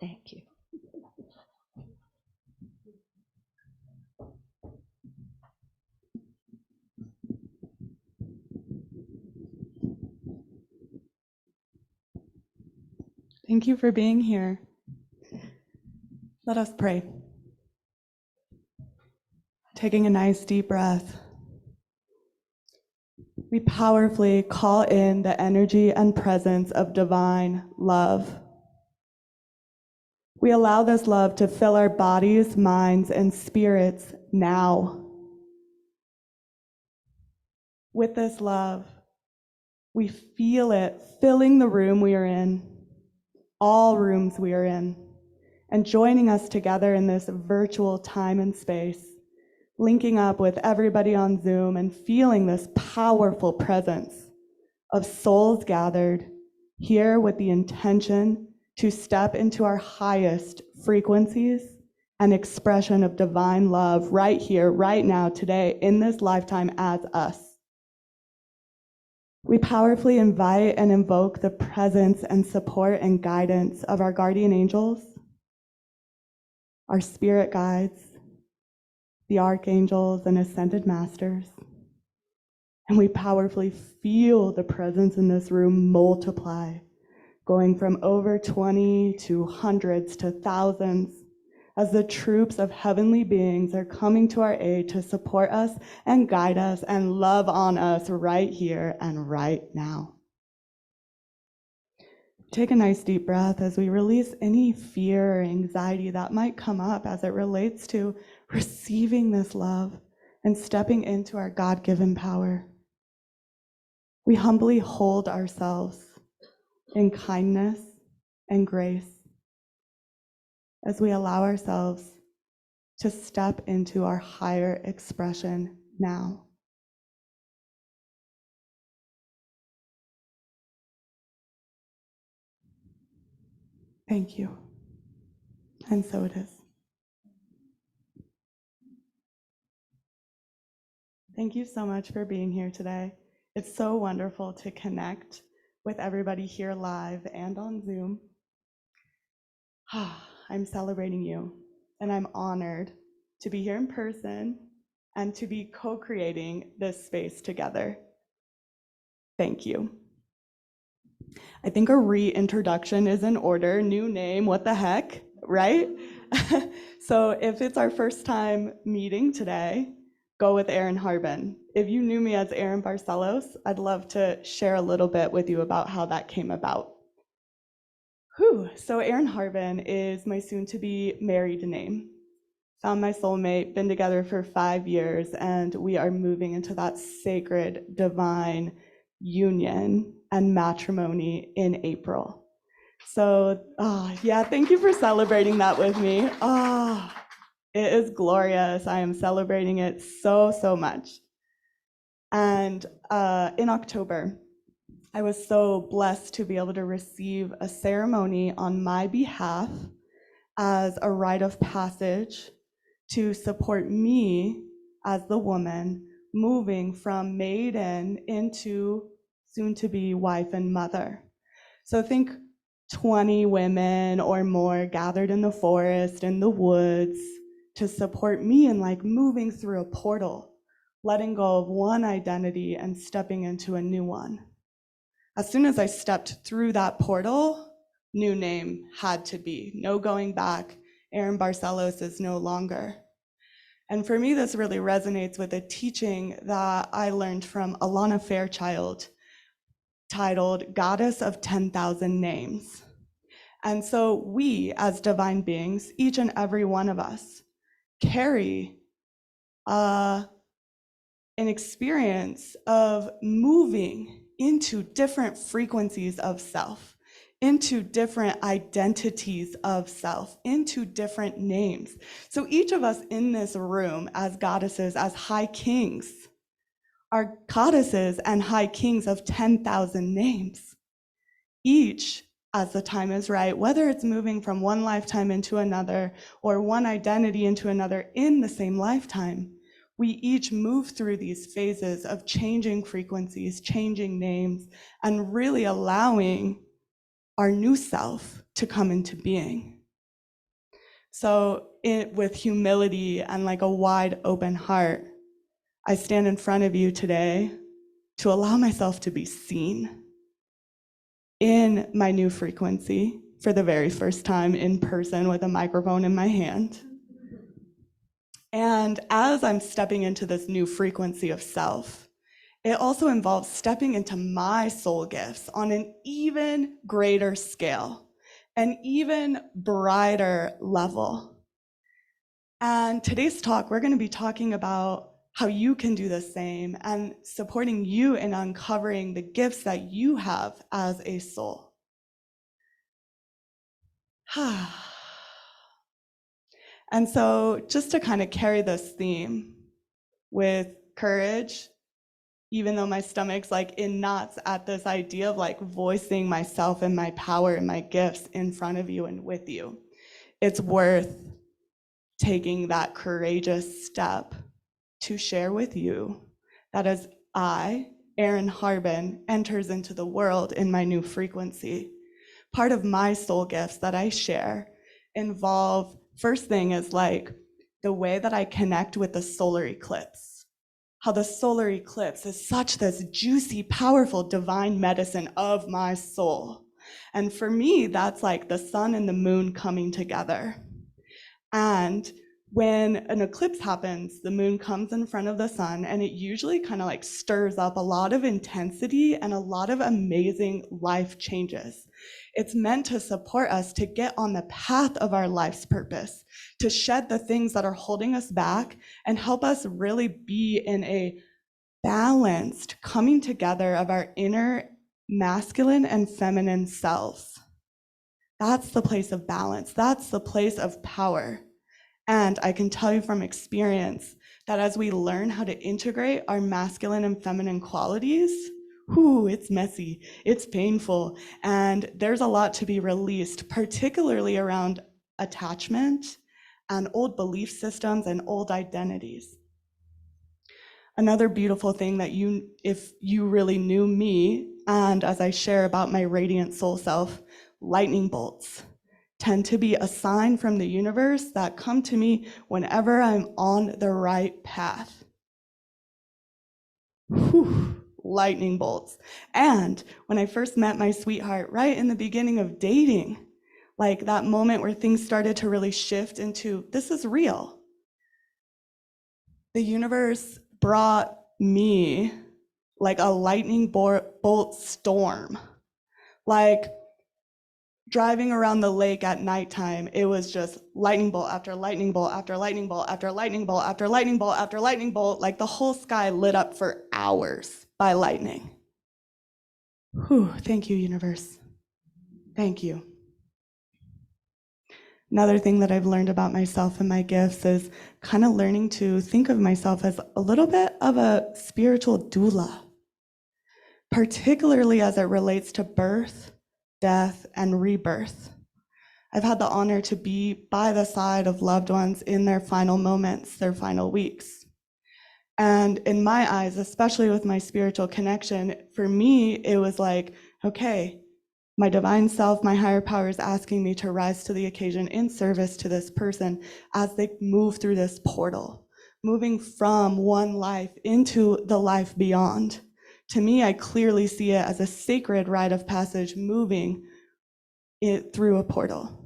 Thank you. Thank you for being here. Let us pray. Taking a nice deep breath, we powerfully call in the energy and presence of divine love. We allow this love to fill our bodies, minds, and spirits now. With this love, we feel it filling the room we are in, all rooms we are in, and joining us together in this virtual time and space, linking up with everybody on Zoom and feeling this powerful presence of souls gathered here with the intention to step into our highest frequencies and expression of divine love right here, right now, today, in this lifetime as us. We powerfully invite and invoke the presence and support and guidance of our guardian angels, our spirit guides, the archangels and ascended masters. And we powerfully feel the presence in this room multiply, going from over 20 to hundreds to thousands, as the troops of heavenly beings are coming to our aid to support us and guide us and love on us right here and right now. Take a nice deep breath as we release any fear or anxiety that might come up as it relates to receiving this love and stepping into our God-given power. We humbly hold ourselves in kindness and grace as we allow ourselves to step into our higher expression now. Thank you. And so it is. Thank you so much for being here today. It's so wonderful to connect with everybody here live and on Zoom. I'm celebrating you, and I'm honored to be here in person and to be co-creating this space together. Thank you. I think a reintroduction is in order. New name, what the heck, right? So if it's our first time meeting today, go with Erin Harbin. If you knew me as Erin Barcelos, I'd love to share a little bit with you about how that came about. So Erin Harbin is my soon-to-be married name. Found my soulmate, been together for 5 years, and we are moving into that sacred, divine union and matrimony in April. So, yeah, thank you for celebrating that with me. It is glorious. I am celebrating it so, so much. And in October, I was so blessed to be able to receive a ceremony on my behalf as a rite of passage to support me as the woman moving from maiden into soon-to-be wife and mother. So think 20 women or more gathered in the forest, in the woods, to support me in like moving through a portal, letting go of one identity and stepping into a new one. As soon as I stepped through that portal, new name had to be. No going back. Erin Barcelos is no longer. And for me, this really resonates with a teaching that I learned from Alana Fairchild titled Goddess of 10,000 Names. And so we, as divine beings, each and every one of us, carry an experience of moving into different frequencies of self, into different identities of self, into different names. So each of us in this room as goddesses, as high kings, are goddesses and high kings of 10,000 names. Each, as the time is right, whether it's moving from one lifetime into another or one identity into another in the same lifetime, we each move through these phases of changing frequencies, changing names, and really allowing our new self to come into being. So with humility and like a wide open heart, I stand in front of you today to allow myself to be seen in my new frequency for the very first time in person with a microphone in my hand. And as I'm stepping into this new frequency of self, it also involves stepping into my soul gifts on an even greater scale, an even brighter level. And today's talk, we're going to be talking about how you can do the same and supporting you in uncovering the gifts that you have as a soul. And so just to kind of carry this theme with courage, even though my stomach's like in knots at this idea of like voicing myself and my power and my gifts in front of you and with you, it's worth taking that courageous step to share with you that as I, Erin Harbin, enters into the world in my new frequency, part of my soul gifts that I share involve, first thing is like the way that I connect with the solar eclipse. How the solar eclipse is such this juicy, powerful, divine medicine of my soul. And for me, that's like the sun and the moon coming together. And when an eclipse happens, the moon comes in front of the sun, and it usually kind of like stirs up a lot of intensity and a lot of amazing life changes. It's meant to support us to get on the path of our life's purpose, to shed the things that are holding us back and help us really be in a balanced coming together of our inner masculine and feminine selves. That's the place of balance. That's the place of power. And I can tell you from experience that as we learn how to integrate our masculine and feminine qualities, it's messy, it's painful, and there's a lot to be released, particularly around attachment and old belief systems and old identities. Another beautiful thing that if you really knew me, and as I share about my radiant soul self, lightning bolts tend to be a sign from the universe that come to me whenever I'm on the right path. Lightning bolts. And when I first met my sweetheart, right in the beginning of dating, like that moment where things started to really shift into, this is real. The universe brought me like a lightning bolt storm. Like driving around the lake at nighttime, it was just lightning bolt after lightning bolt after lightning bolt after lightning bolt after lightning bolt after lightning bolt, like the whole sky lit up for hours by lightning. Thank you, universe. Thank you. Another thing that I've learned about myself and my gifts is kind of learning to think of myself as a little bit of a spiritual doula, particularly as it relates to birth, death, and rebirth. I've had the honor to be by the side of loved ones in their final moments, their final weeks. And in my eyes, especially with my spiritual connection, for me, it was like, okay, my divine self, my higher power is asking me to rise to the occasion in service to this person as they move through this portal, moving from one life into the life beyond. To me, I clearly see it as a sacred rite of passage moving it through a portal.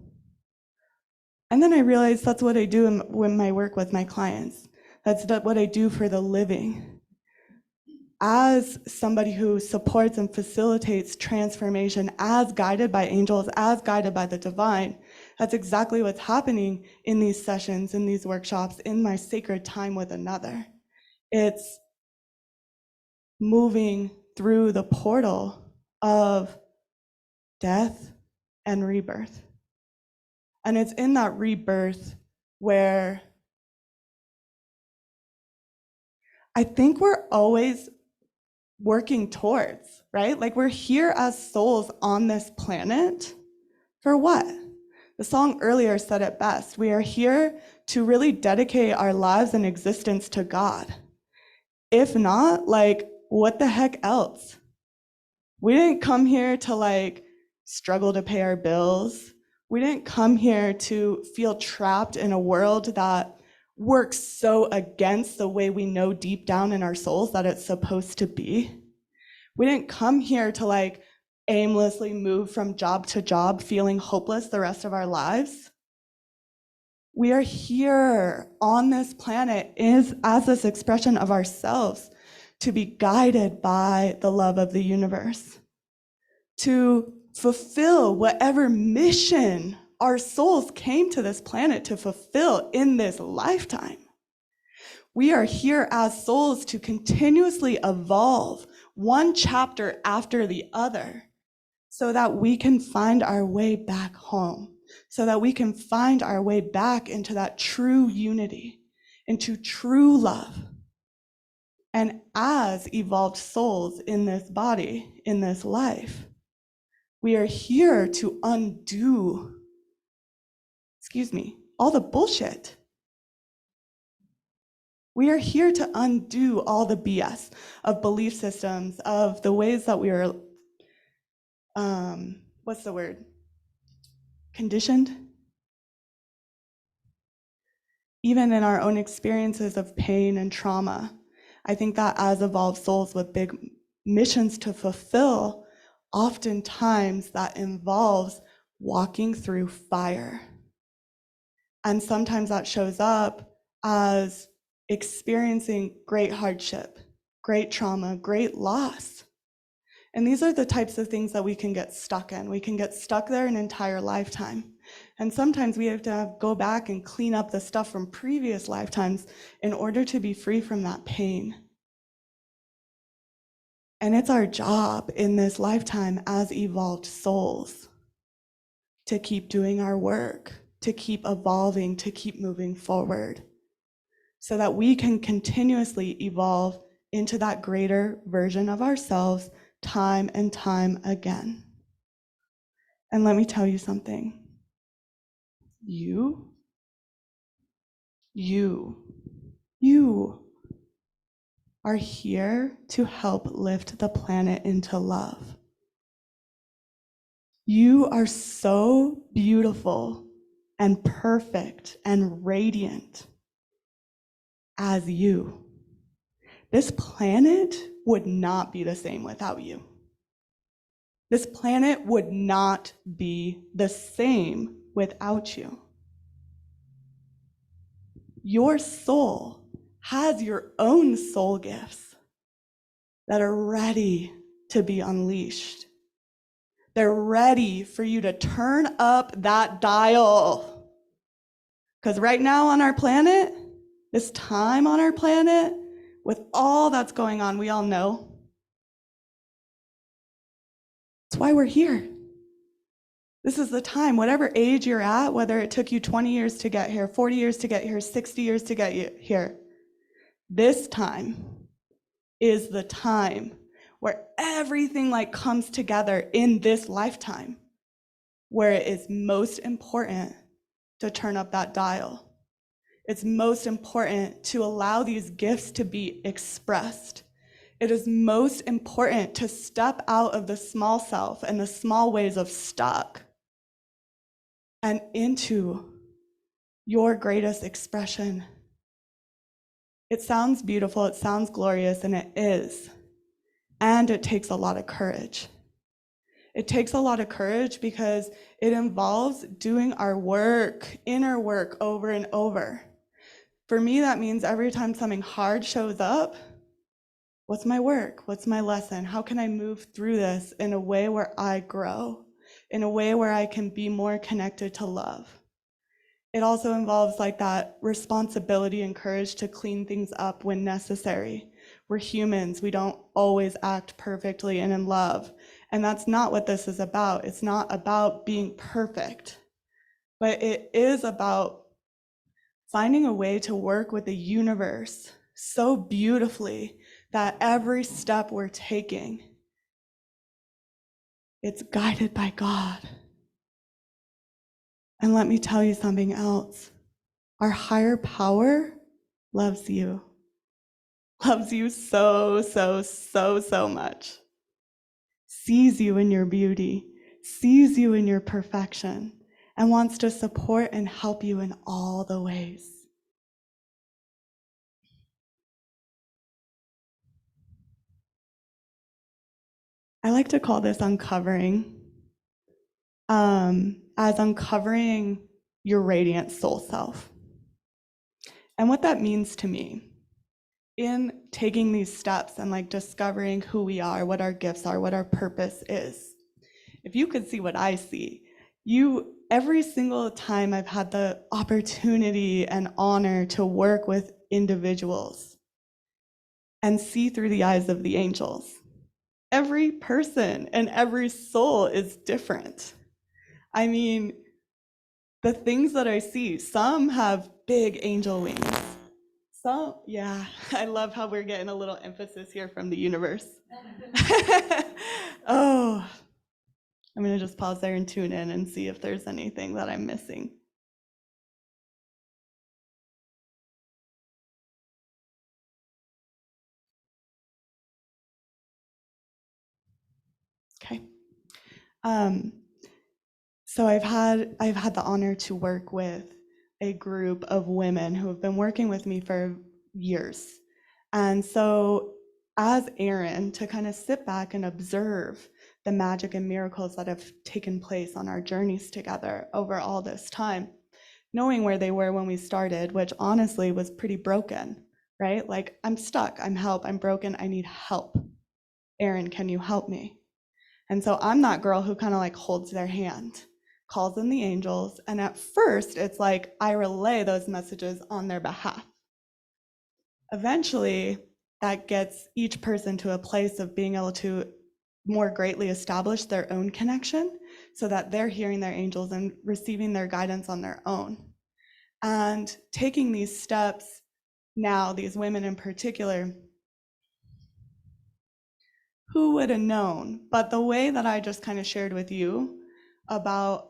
And then I realized that's what I do in my work with my clients. That's what I do for the living. As somebody who supports and facilitates transformation, as guided by angels, as guided by the divine, that's exactly what's happening in these sessions, in these workshops, in my sacred time with another. It's moving through the portal of death and rebirth. And it's in that rebirth where I think we're always working towards, right? Like we're here as souls on this planet for what? The song earlier said it best. We are here to really dedicate our lives and existence to God. If not, like, what the heck else? We didn't come here to like struggle to pay our bills. We didn't come here to feel trapped in a world that works so against the way we know deep down in our souls that it's supposed to be. We didn't come here to aimlessly move from job to job, feeling hopeless the rest of our lives. We are here on this planet as this expression of ourselves to be guided by the love of the universe, to fulfill whatever mission our souls came to this planet to fulfill in this lifetime. We are here as souls to continuously evolve one chapter after the other so that we can find our way back home, so that we can find our way back into that true unity, into true love. And as evolved souls in this body, in this life, we are here to undo, all the bullshit. We are here to undo all the BS of belief systems, of the ways that we are, conditioned. Even in our own experiences of pain and trauma. I think that as evolved souls with big missions to fulfill, oftentimes that involves walking through fire. And sometimes that shows up as experiencing great hardship, great trauma, great loss. And these are the types of things that we can get stuck in. We can get stuck there an entire lifetime. And sometimes we have to go back and clean up the stuff from previous lifetimes in order to be free from that pain. And it's our job in this lifetime as evolved souls to keep doing our work, to keep evolving, to keep moving forward, so that we can continuously evolve into that greater version of ourselves time and time again. And let me tell you something. You are here to help lift the planet into love. You are so beautiful and perfect and radiant as you. This planet would not be the same without you. This planet would not be the same without you. Your soul has your own soul gifts that are ready to be unleashed. They're ready for you to turn up that dial. Because right now on our planet, this time on our planet, with all that's going on, we all know. That's why we're here. This is the time, whatever age you're at, whether it took you 20 years to get here, 40 years to get here, 60 years to get here, this time is the time where everything comes together in this lifetime, where it is most important to turn up that dial. It's most important to allow these gifts to be expressed. It is most important to step out of the small self and the small ways of stuck and into your greatest expression. It sounds beautiful, it sounds glorious, and it is. And it takes a lot of courage. It takes a lot of courage because it involves doing our work, inner work, over and over. For me, that means every time something hard shows up, what's my work? What's my lesson? How can I move through this in a way where I grow, in a way where I can be more connected to love? It also involves that responsibility and courage to clean things up when necessary. We're humans, we don't always act perfectly and in love. And that's not what this is about. It's not about being perfect, but it is about finding a way to work with the universe so beautifully that every step we're taking, it's guided by God. And let me tell you something else. Our higher power loves you. Loves you so, so, so, so much. Sees you in your beauty, sees you in your perfection, and wants to support and help you in all the ways. I like to call this uncovering, as uncovering your radiant soul self. And what that means to me in taking these steps and like discovering who we are, what our gifts are, what our purpose is. If you could see what I see, every single time I've had the opportunity and honor to work with individuals and see through the eyes of the angels, every person and every soul is different. I mean, the things that I see, some have big angel wings. Some, yeah, I love how we're getting a little emphasis here from the universe. Oh, I'm gonna just pause there and tune in and see if there's anything that I'm missing. Okay. So I've had the honor to work with a group of women who have been working with me for years. And so as Erin, to kind of sit back and observe the magic and miracles that have taken place on our journeys together over all this time, knowing where they were when we started, which honestly was pretty broken, right? Like, I'm stuck, I'm broken, I need help. Erin, can you help me? And so I'm that girl who kind of like holds their hand, calls in the angels, and at first it's like I relay those messages on their behalf. Eventually, that gets each person to a place of being able to more greatly establish their own connection so that they're hearing their angels and receiving their guidance on their own. And taking these steps now, these women in particular, who would have known? But the way that I just kind of shared with you about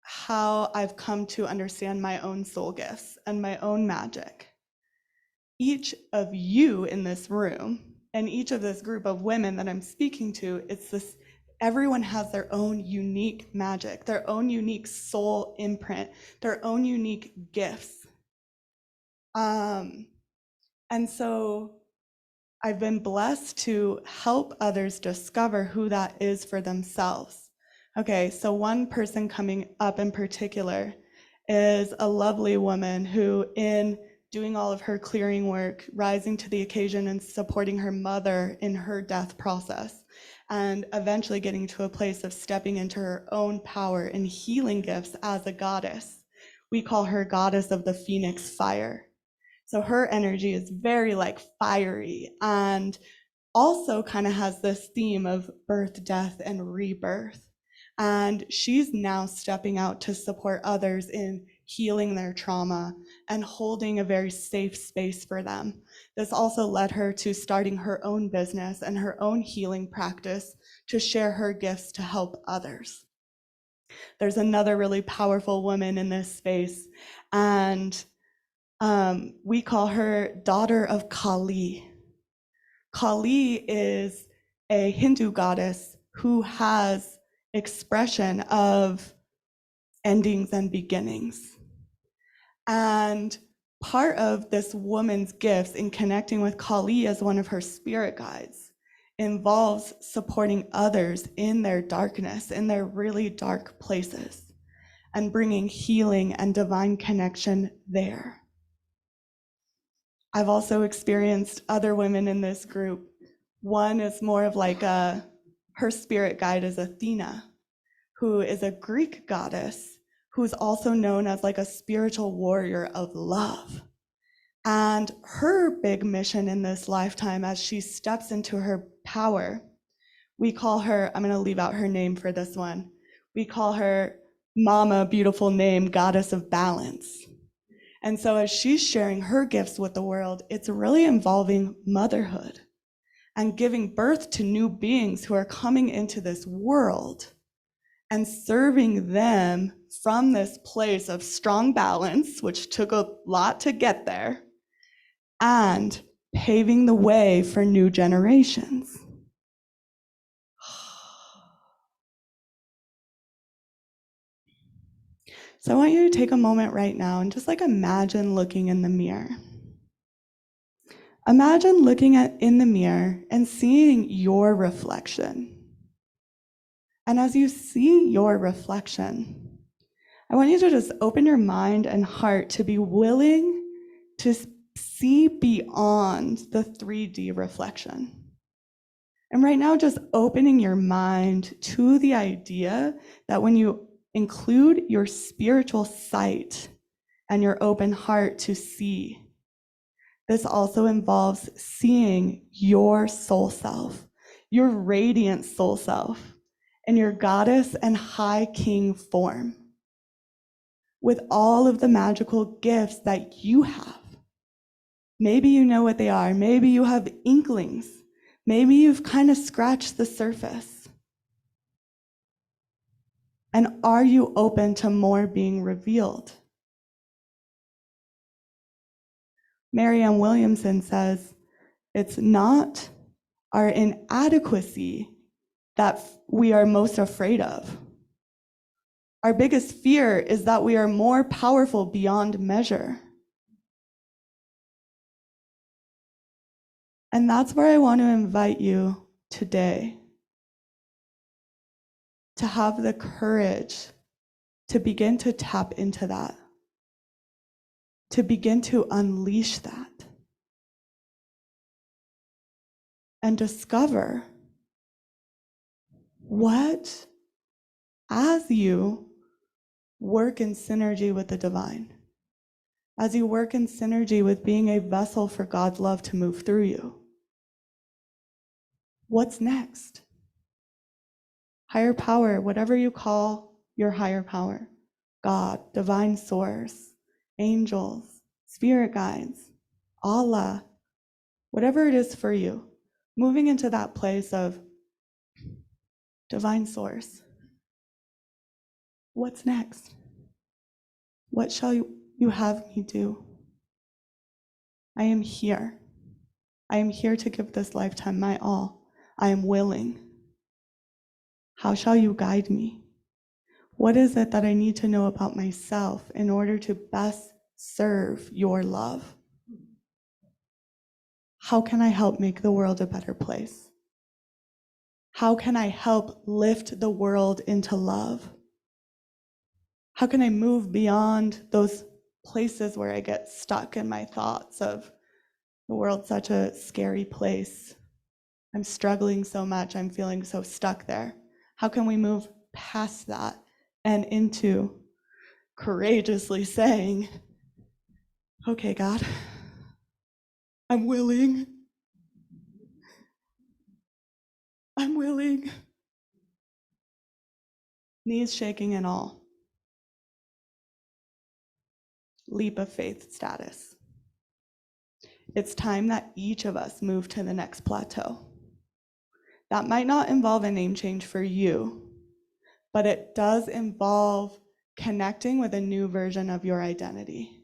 how I've come to understand my own soul gifts and my own magic. Each of you in this room and each of this group of women that I'm speaking to, it's this, everyone has their own unique magic, their own unique soul imprint, their own unique gifts. And so I've been blessed to help others discover who that is for themselves. Okay, so one person coming up in particular is a lovely woman who, in doing all of her clearing work, rising to the occasion and supporting her mother in her death process, and eventually getting to a place of stepping into her own power and healing gifts as a goddess. We call her goddess of the Phoenix fire. So her energy is very like fiery and also kind of has this theme of birth, death, and rebirth. And she's now stepping out to support others in healing their trauma and holding a very safe space for them. This also led her to starting her own business and her own healing practice to share her gifts to help others. There's another really powerful woman in this space, and we call her daughter of Kali. Kali is a Hindu goddess who has expression of endings and beginnings. And part of this woman's gifts in connecting with Kali as one of her spirit guides involves supporting others in their darkness, in their really dark places, and bringing healing and divine connection there. I've also experienced other women in this group. One is more of like her spirit guide is Athena, who is a Greek goddess who's also known as like a spiritual warrior of love. And her big mission in this lifetime, as she steps into her power, we call her, I'm going to leave out her name for this one, we call her Mama, beautiful name, goddess of balance. And so as she's sharing her gifts with the world, it's really involving motherhood and giving birth to new beings who are coming into this world and serving them from this place of strong balance, which took a lot to get there, and paving the way for new generations. So I want you to take a moment right now and just like imagine looking in the mirror. Imagine looking in the mirror and seeing your reflection. And as you see your reflection, I want you to just open your mind and heart to be willing to see beyond the 3D reflection. And right now, just opening your mind to the idea that when you include your spiritual sight and your open heart to see, this also involves seeing your soul self, your radiant soul self, in your goddess and high king form, with all of the magical gifts that you have. Maybe you know what they are. Maybe you have inklings. Maybe you've kind of scratched the surface. And are you open to more being revealed? Marianne Williamson says, it's not our inadequacy that we are most afraid of. Our biggest fear is that we are more powerful beyond measure. And that's where I want to invite you today, to have the courage to begin to tap into that, to begin to unleash that, and discover what, as you work in synergy with the divine, as you work in synergy with being a vessel for God's love to move through you, what's next? Higher power, whatever you call your higher power, God, divine source, angels, spirit guides, Allah, whatever it is for you, moving into that place of divine source. What's next? What shall you have me do? I am here. I am here to give this lifetime my all. I am willing. How shall you guide me? What is it that I need to know about myself in order to best serve your love? How can I help make the world a better place? How can I help lift the world into love? How can I move beyond those places where I get stuck in my thoughts of the world's such a scary place? I'm struggling so much, I'm feeling so stuck there. How can we move past that and into courageously saying, okay, God, I'm willing. I'm willing. Knees shaking and all. Leap of faith status. It's time that each of us move to the next plateau. That might not involve a name change for you, but it does involve connecting with a new version of your identity.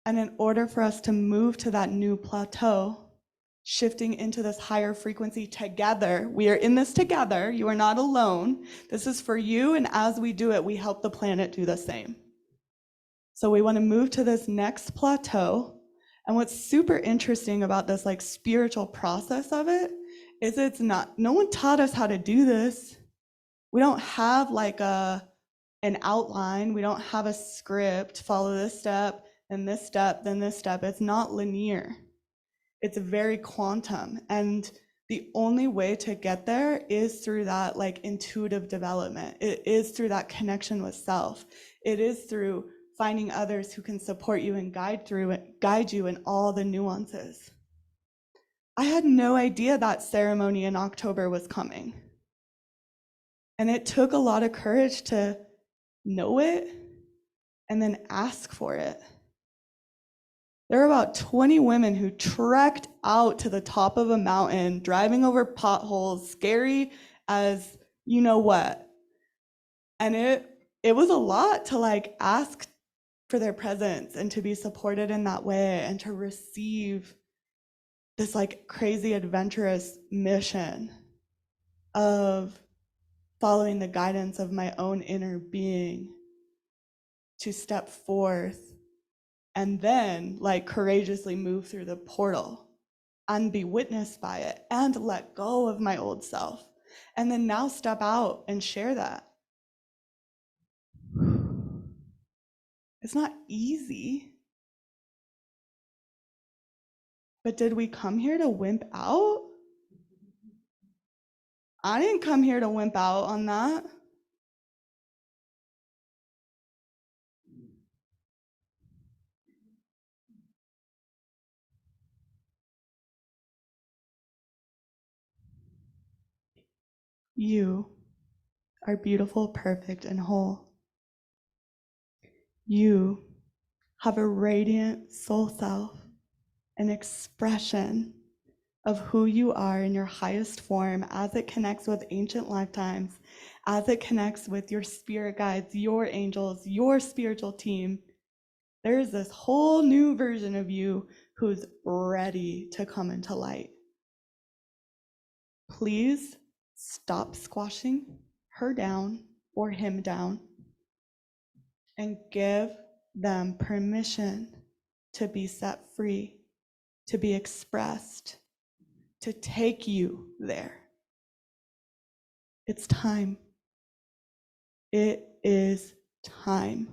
And in order for us to move to that new plateau, shifting into this higher frequency together, we are in this together, you are not alone. This is for you, and as we do it, we help the planet do the same. So we want to move to this next plateau. And what's super interesting about this like spiritual process of it is it's not, no one taught us how to do this. We don't have like an outline. We don't have a script, follow this step, and this step, then this step. It's not linear. It's very quantum. And the only way to get there is through that like intuitive development. It is through that connection with self. It is through finding others who can support you and guide you in all the nuances. I had no idea that ceremony in October was coming. And it took a lot of courage to know it and then ask for it. There were about 20 women who trekked out to the top of a mountain, driving over potholes, scary as you know what. And it was a lot to like ask for their presence and to be supported in that way and to receive this like crazy adventurous mission of following the guidance of my own inner being to step forth and then like courageously move through the portal and be witnessed by it and let go of my old self. And then now step out and share that. It's not easy. But did we come here to wimp out? I didn't come here to wimp out on that. You are beautiful, perfect, and whole. You have a radiant soul self, an expression of who you are in your highest form as it connects with ancient lifetimes, as it connects with your spirit guides, your angels, your spiritual team. There is this whole new version of you who's ready to come into light. Please stop squashing her down or him down and give them permission to be set free, to be expressed, to take you there. It's time. It is time.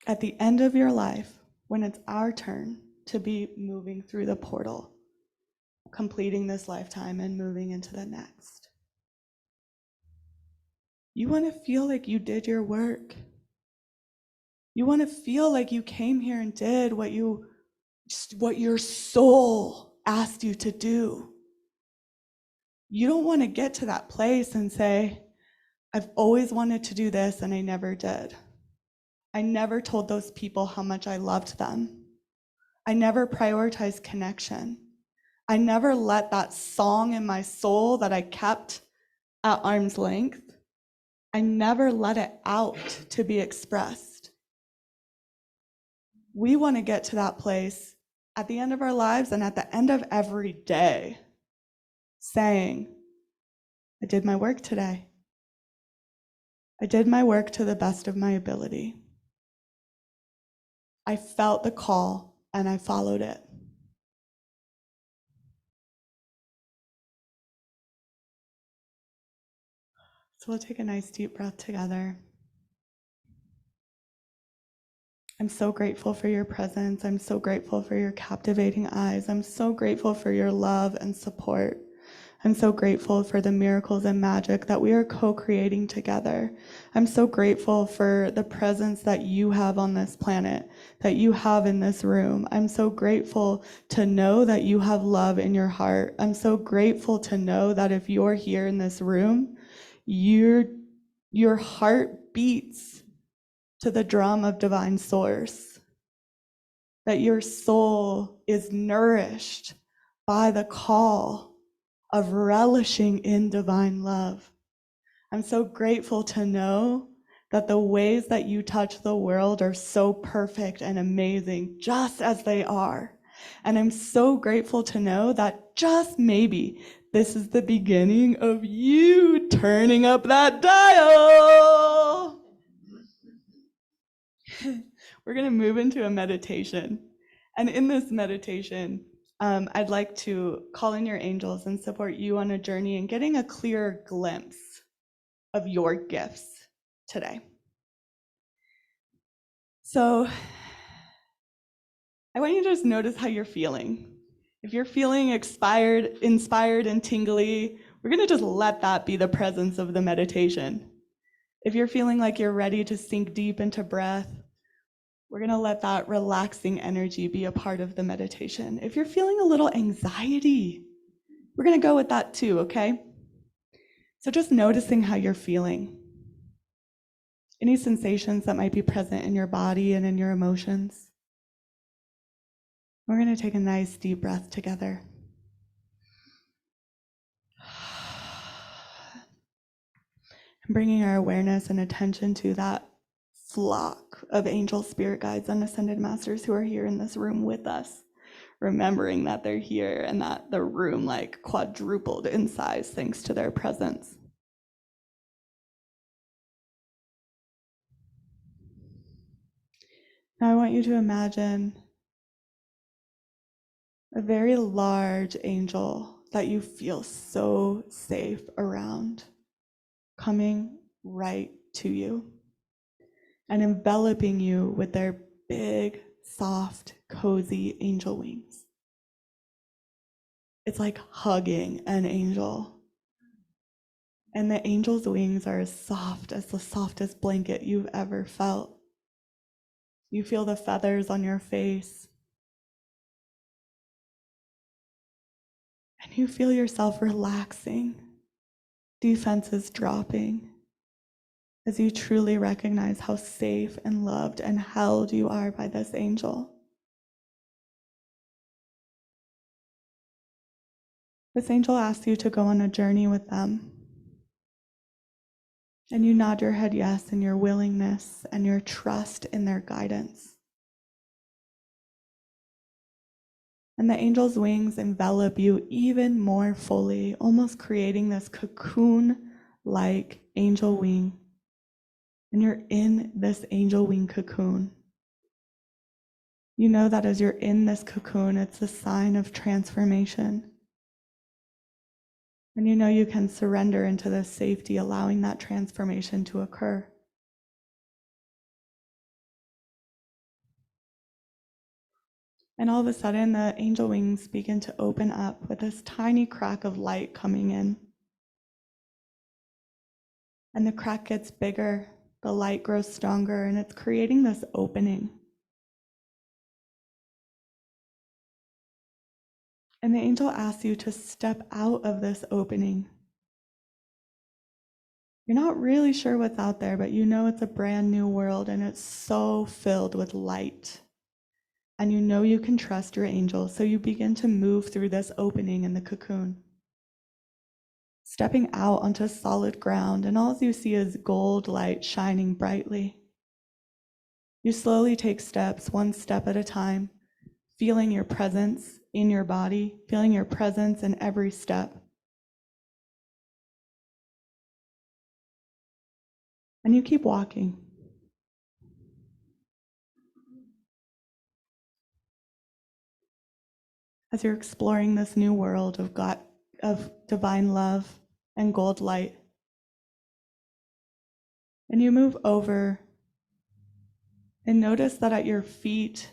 At the end of your life, when it's our turn to be moving through the portal, completing this lifetime and moving into the next, you want to feel like you did your work. You want to feel like you came here and did what your soul asked you to do. You don't want to get to that place and say, I've always wanted to do this and I never did. I never told those people how much I loved them. I never prioritized connection. I never let that song in my soul that I kept at arm's length, I never let it out to be expressed. We want to get to that place at the end of our lives and at the end of every day, saying, I did my work today. I did my work to the best of my ability. I felt the call and I followed it. So we'll take a nice deep breath together. I'm so grateful for your presence. I'm so grateful for your captivating eyes. I'm so grateful for your love and support. I'm so grateful for the miracles and magic that we are co-creating together. I'm so grateful for the presence that you have on this planet, that you have in this room. I'm so grateful to know that you have love in your heart. I'm so grateful to know that if you're here in this room, your heart beats to the drum of divine source, that your soul is nourished by the call of relishing in divine love. I'm so grateful to know that the ways that you touch the world are so perfect and amazing, just as they are. And I'm so grateful to know that just maybe this is the beginning of you turning up that dial. We're going to move into a meditation. And in this meditation, I'd like to call in your angels and support you on a journey and getting a clear glimpse of your gifts today. So I want you to just notice how you're feeling. If you're feeling inspired and tingly, we're going to just let that be the presence of the meditation. If you're feeling like you're ready to sink deep into breath, we're going to let that relaxing energy be a part of the meditation. If you're feeling a little anxiety, we're going to go with that too, okay? So just noticing how you're feeling. Any sensations that might be present in your body and in your emotions. We're going to take a nice deep breath together. And bringing our awareness and attention to that flock of angel spirit guides and ascended masters who are here in this room with us, remembering that they're here and that the room like quadrupled in size thanks to their presence. Now I want you to imagine a very large angel that you feel so safe around coming right to you and enveloping you with their big, soft, cozy angel wings. It's like hugging an angel. And the angel's wings are as soft as the softest blanket you've ever felt. You feel the feathers on your face. And you feel yourself relaxing, defenses dropping, as you truly recognize how safe and loved and held you are by this angel. This angel asks you to go on a journey with them. And you nod your head yes in your willingness and your trust in their guidance. And the angel's wings envelop you even more fully, almost creating this cocoon-like angel wing. And you're in this angel wing cocoon. You know that as you're in this cocoon, it's a sign of transformation. And you know you can surrender into this safety, allowing that transformation to occur. And all of a sudden, the angel wings begin to open up with this tiny crack of light coming in. And the crack gets bigger, the light grows stronger, and it's creating this opening. And the angel asks you to step out of this opening. You're not really sure what's out there, but you know it's a brand new world and it's so filled with light. And you know you can trust your angel, so you begin to move through this opening in the cocoon. Stepping out onto solid ground, and all you see is gold light shining brightly. You slowly take steps, one step at a time, feeling your presence in your body, feeling your presence in every step. And you keep walking. As you're exploring this new world of God, of divine love and gold light. And you move over and notice that at your feet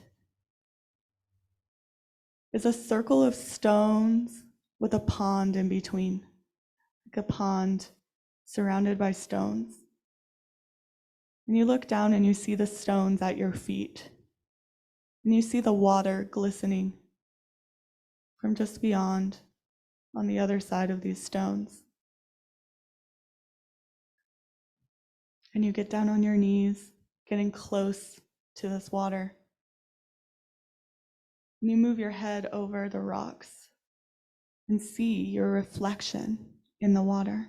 is a circle of stones with a pond in between, like a pond surrounded by stones. And you look down and you see the stones at your feet. And you see the water glistening from just beyond on the other side of these stones. And you get down on your knees, getting close to this water. And you move your head over the rocks and see your reflection in the water.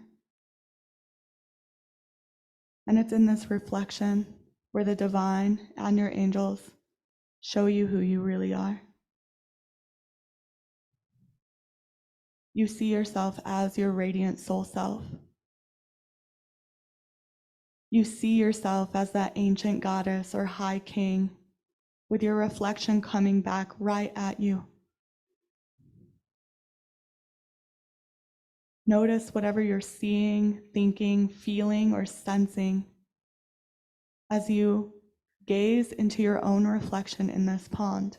And it's in this reflection where the divine and your angels show you who you really are. You see yourself as your radiant soul self. You see yourself as that ancient goddess or high king with your reflection coming back right at you. Notice whatever you're seeing, thinking, feeling, or sensing as you gaze into your own reflection in this pond.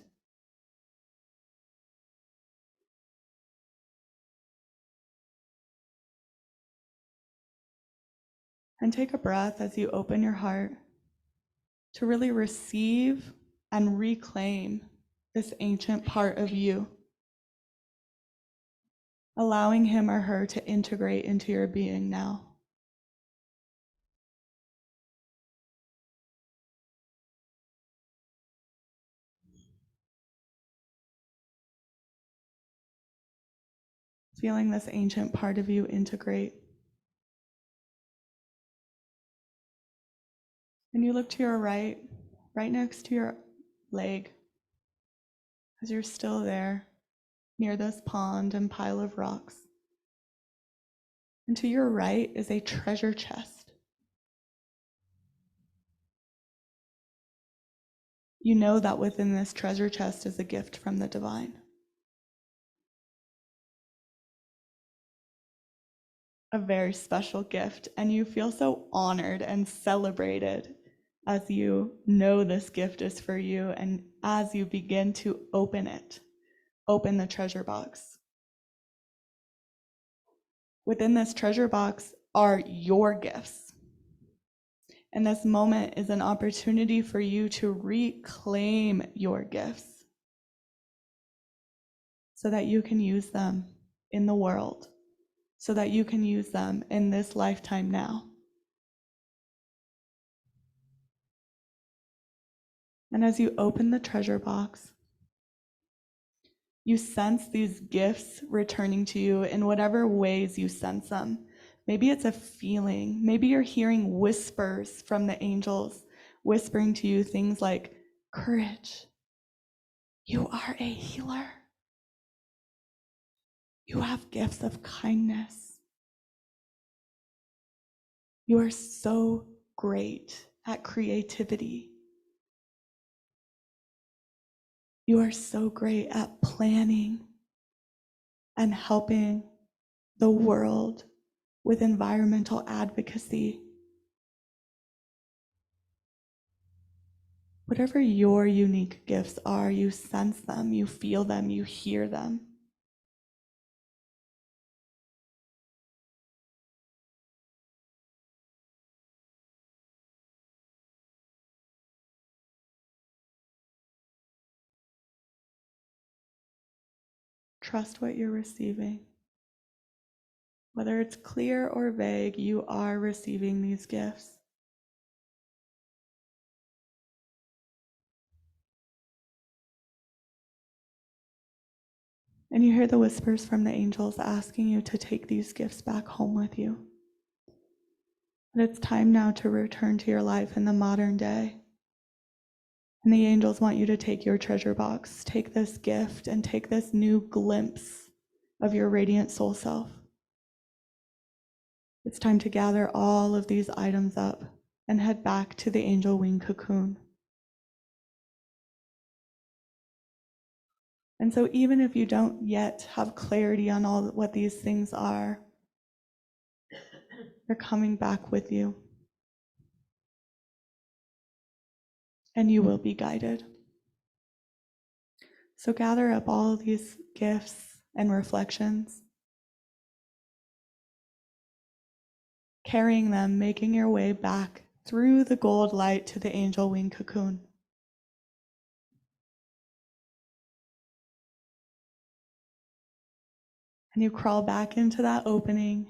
And take a breath as you open your heart to really receive and reclaim this ancient part of you, allowing him or her to integrate into your being now. Feeling this ancient part of you integrate. And you look to your right, right next to your leg. as you're still there near this pond and pile of rocks. And to your right is a treasure chest. You know that within this treasure chest is a gift from the divine. A very special gift, and you feel so honored and celebrated as you know this gift is for you, and as you begin to open it, open the treasure box. Within this treasure box are your gifts. And this moment is an opportunity for you to reclaim your gifts so that you can use them in the world, so that you can use them in this lifetime now. And as you open the treasure box, you sense these gifts returning to you in whatever ways you sense them. Maybe it's a feeling. Maybe you're hearing whispers from the angels whispering to you things like, courage. You are a healer. You have gifts of kindness. You are so great at creativity. You are so great at planning and helping the world with environmental advocacy. Whatever your unique gifts are, you sense them, you feel them, you hear them. Trust what you're receiving. Whether it's clear or vague, you are receiving these gifts. And you hear the whispers from the angels asking you to take these gifts back home with you. But it's time now to return to your life in the modern day. And the angels want you to take your treasure box, take this gift, and take this new glimpse of your radiant soul self. It's time to gather all of these items up and head back to the angel wing cocoon. And so even if you don't yet have clarity on all what these things are, they're coming back with you. And you will be guided. So gather up all these gifts and reflections, carrying them, making your way back through the gold light to the angel wing cocoon. And you crawl back into that opening,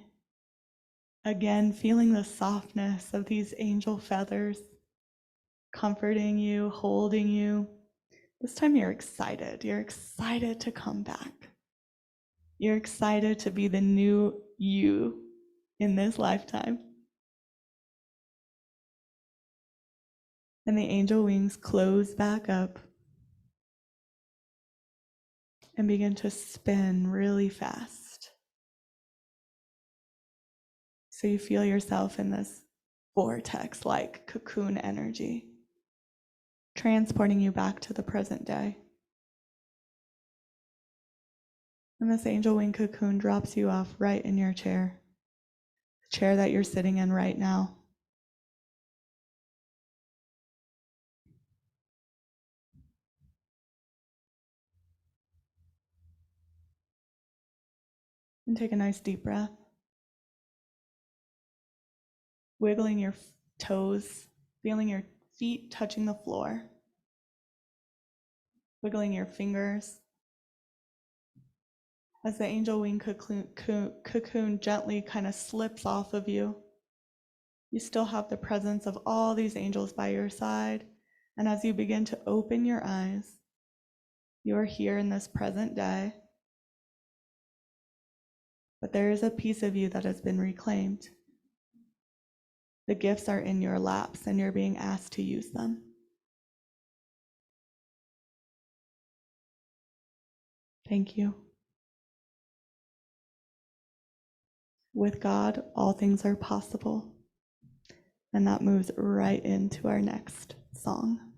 again feeling the softness of these angel feathers, comforting you, holding you. This time you're excited. You're excited to come back. You're excited to be the new you in this lifetime. And the angel wings close back up and begin to spin really fast. So you feel yourself in this vortex-like cocoon energy, transporting you back to the present day. And this angel wing cocoon drops you off right in your chair, the chair that you're sitting in right now. And take a nice deep breath, wiggling your toes, feeling your feet touching the floor, wiggling your fingers. As the angel wing cocoon gently kind of slips off of you, you still have the presence of all these angels by your side. And as you begin to open your eyes, you are here in this present day. But there is a piece of you that has been reclaimed. The gifts are in your laps and you're being asked to use them. Thank you. With God, all things are possible. And that moves right into our next song.